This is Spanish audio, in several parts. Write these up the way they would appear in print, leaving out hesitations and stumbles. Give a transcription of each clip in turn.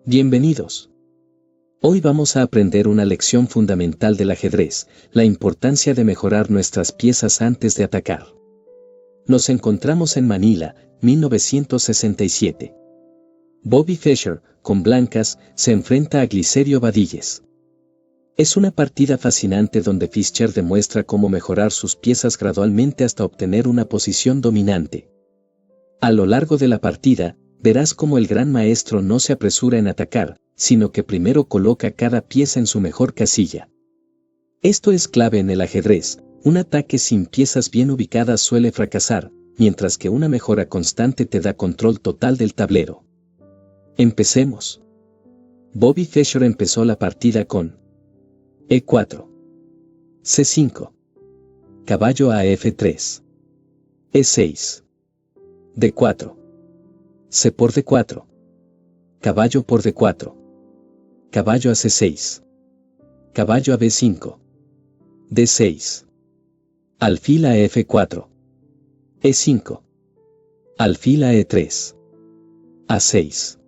Bienvenidos. Hoy vamos a aprender una lección fundamental del ajedrez, la importancia de mejorar nuestras piezas antes de atacar. Nos encontramos en Manila, 1967. Bobby Fischer, con blancas, se enfrenta a Glicerio Badilles. Es una partida fascinante donde Fischer demuestra cómo mejorar sus piezas gradualmente hasta obtener una posición dominante. A lo largo de la partida, verás cómo el gran maestro no se apresura en atacar, sino que primero coloca cada pieza en su mejor casilla. Esto es clave en el ajedrez, un ataque sin piezas bien ubicadas suele fracasar, mientras que una mejora constante te da control total del tablero. Empecemos. Bobby Fischer empezó la partida con E4, C5, caballo a F3, E6, D4, C por D4, caballo por D4, caballo a C6, caballo a B5, D6, alfil a F4, E5, alfil a E3, A6,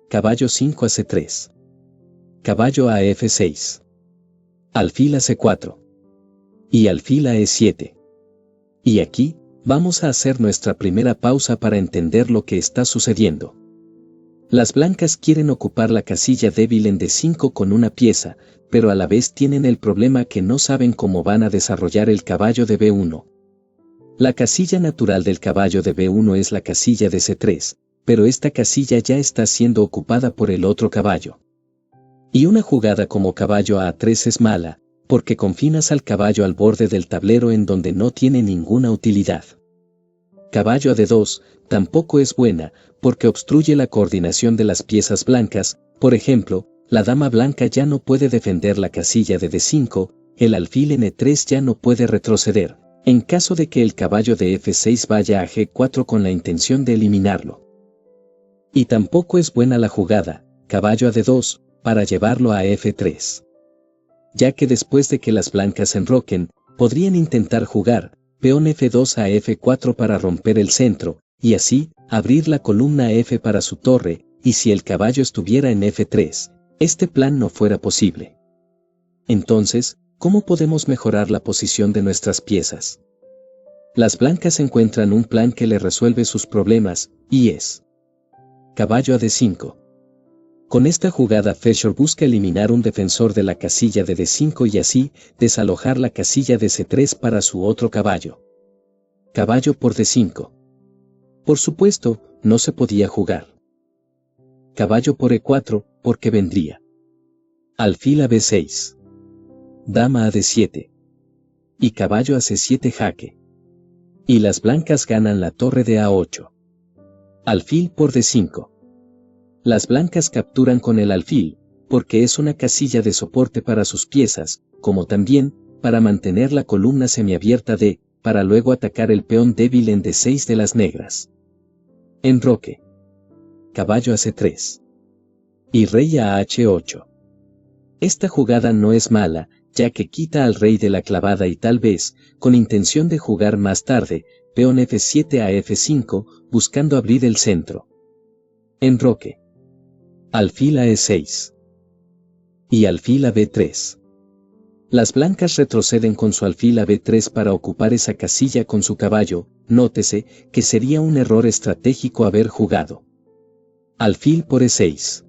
caballo 5 a C3, caballo a F6, alfil a C4 y alfil a E7. Y aquí, vamos a hacer nuestra primera pausa para entender lo que está sucediendo. Las blancas quieren ocupar la casilla débil en D5 con una pieza, pero a la vez tienen el problema que no saben cómo van a desarrollar el caballo de B1. La casilla natural del caballo de B1 es la casilla de C3, pero esta casilla ya está siendo ocupada por el otro caballo. Y una jugada como caballo a A3 es mala, porque confinas al caballo al borde del tablero en donde no tiene ninguna utilidad. Caballo a D2 tampoco es buena, porque obstruye la coordinación de las piezas blancas, por ejemplo, la dama blanca ya no puede defender la casilla de D5, el alfil en E3 ya no puede retroceder, en caso de que el caballo de F6 vaya a G4 con la intención de eliminarlo. Y tampoco es buena la jugada, caballo a D2, para llevarlo a F3. Ya que después de que las blancas enroquen, podrían intentar jugar peón F2 a F4 para romper el centro, y así, abrir la columna F para su torre, y si el caballo estuviera en F3, este plan no fuera posible. Entonces, ¿cómo podemos mejorar la posición de nuestras piezas? Las blancas encuentran un plan que le resuelve sus problemas, y es caballo a D5. Con esta jugada Fischer busca eliminar un defensor de la casilla de D5 y así, desalojar la casilla de C3 para su otro caballo. Caballo por D5. Por supuesto, no se podía jugar. Caballo por E4, porque vendría alfil a B6. Dama a D7. Y caballo a C7 jaque. Y las blancas ganan la torre de A8. Alfil por D5. Las blancas capturan con el alfil, porque es una casilla de soporte para sus piezas, como también, para mantener la columna semiabierta D, para luego atacar el peón débil en D6 de las negras. Enroque. Caballo a C3. Y rey a H8. Esta jugada no es mala, ya que quita al rey de la clavada y tal vez, con intención de jugar más tarde, peón F7 a F5, buscando abrir el centro. Enroque. Alfil a E6. Y alfil a B3. Las blancas retroceden con su alfil a B3 para ocupar esa casilla con su caballo, nótese que sería un error estratégico haber jugado alfil por E6.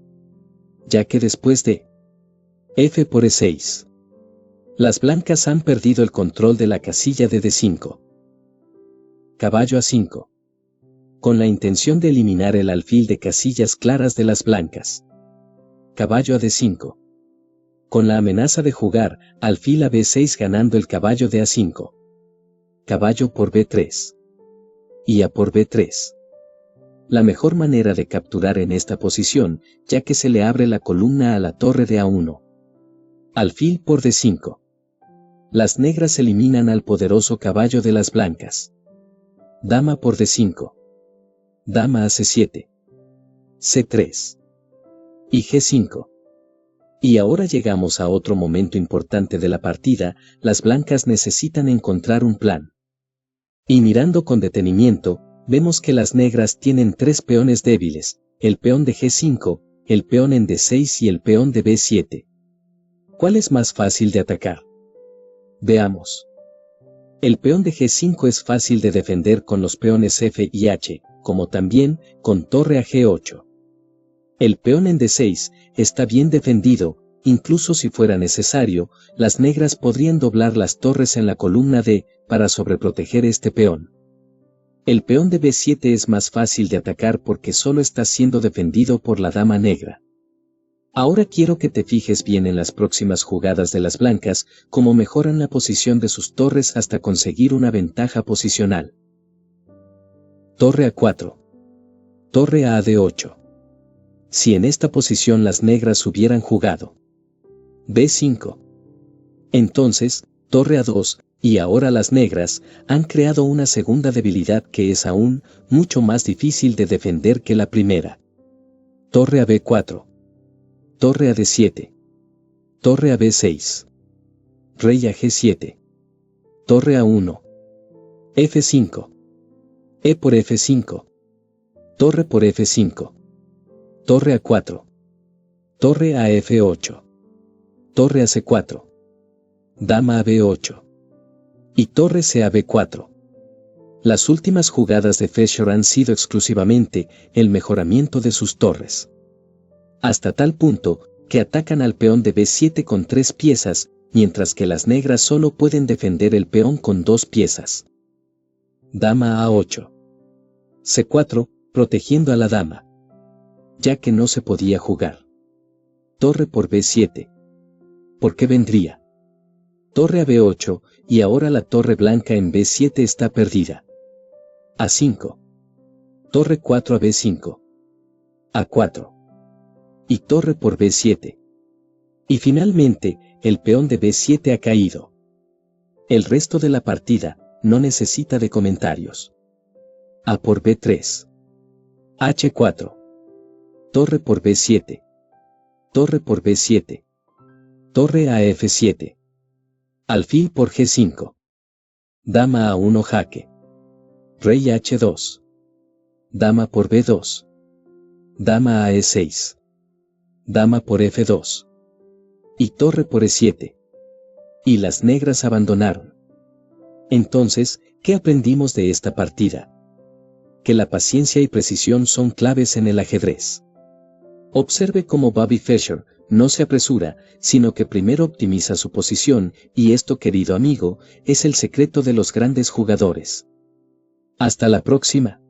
Ya que después de F por E6, las blancas han perdido el control de la casilla de D5. Caballo a 5. Con la intención de eliminar el alfil de casillas claras de las blancas. Caballo a D5. Con la amenaza de jugar alfil a B6 ganando el caballo de A5. Caballo por B3. Y A por B3. La mejor manera de capturar en esta posición, ya que se le abre la columna a la torre de A1. Alfil por D5. Las negras eliminan al poderoso caballo de las blancas. Dama por D5. Dama a C7. C3. Y G5. Y ahora llegamos a otro momento importante de la partida, las blancas necesitan encontrar un plan. Y mirando con detenimiento, vemos que las negras tienen 3 peones débiles, el peón de G5, el peón en D6 y el peón de B7. ¿Cuál es más fácil de atacar? Veamos. El peón de G5 es fácil de defender con los peones F y H, como también con torre a G8. El peón en D6 está bien defendido, incluso si fuera necesario, las negras podrían doblar las torres en la columna D para sobreproteger este peón. El peón de B7 es más fácil de atacar porque solo está siendo defendido por la dama negra. Ahora quiero que te fijes bien en las próximas jugadas de las blancas, cómo mejoran la posición de sus torres hasta conseguir una ventaja posicional. Torre A4. Torre a D8. Si en esta posición las negras hubieran jugado B5. Entonces, torre A2, y ahora las negras han creado una segunda debilidad que es aún mucho más difícil de defender que la primera. Torre a B4. Torre a D7. Torre a B6. Rey a G7. Torre a 1. F5. E por F5. Torre por F5. Torre a 4. Torre a F8. Torre a C4. Dama a B8. Y torre C a B4. Las últimas jugadas de Fischer han sido exclusivamente el mejoramiento de sus torres. Hasta tal punto que atacan al peón de B7 con 3 piezas, mientras que las negras solo pueden defender el peón con 2 piezas. Dama a 8. C4, protegiendo a la dama, ya que no se podía jugar. Torre por B7. ¿Por qué vendría? Torre a B8, y ahora la torre blanca en B7 está perdida. A5. Torre 4 a B5. A4. Y torre por B7. Y finalmente, el peón de B7 ha caído. El resto de la partida no necesita de comentarios. A por B3. H4. Torre por B7. Torre por B7. Torre a F7. Alfil por G5. Dama a 1 jaque. Rey H2. Dama por B2. Dama a E6. Dama por F2. Y torre por E7. Y las negras abandonaron. Entonces, ¿qué aprendimos de esta partida? Que la paciencia y precisión son claves en el ajedrez. Observe cómo Bobby Fischer no se apresura, sino que primero optimiza su posición, y esto, querido amigo, es el secreto de los grandes jugadores. Hasta la próxima.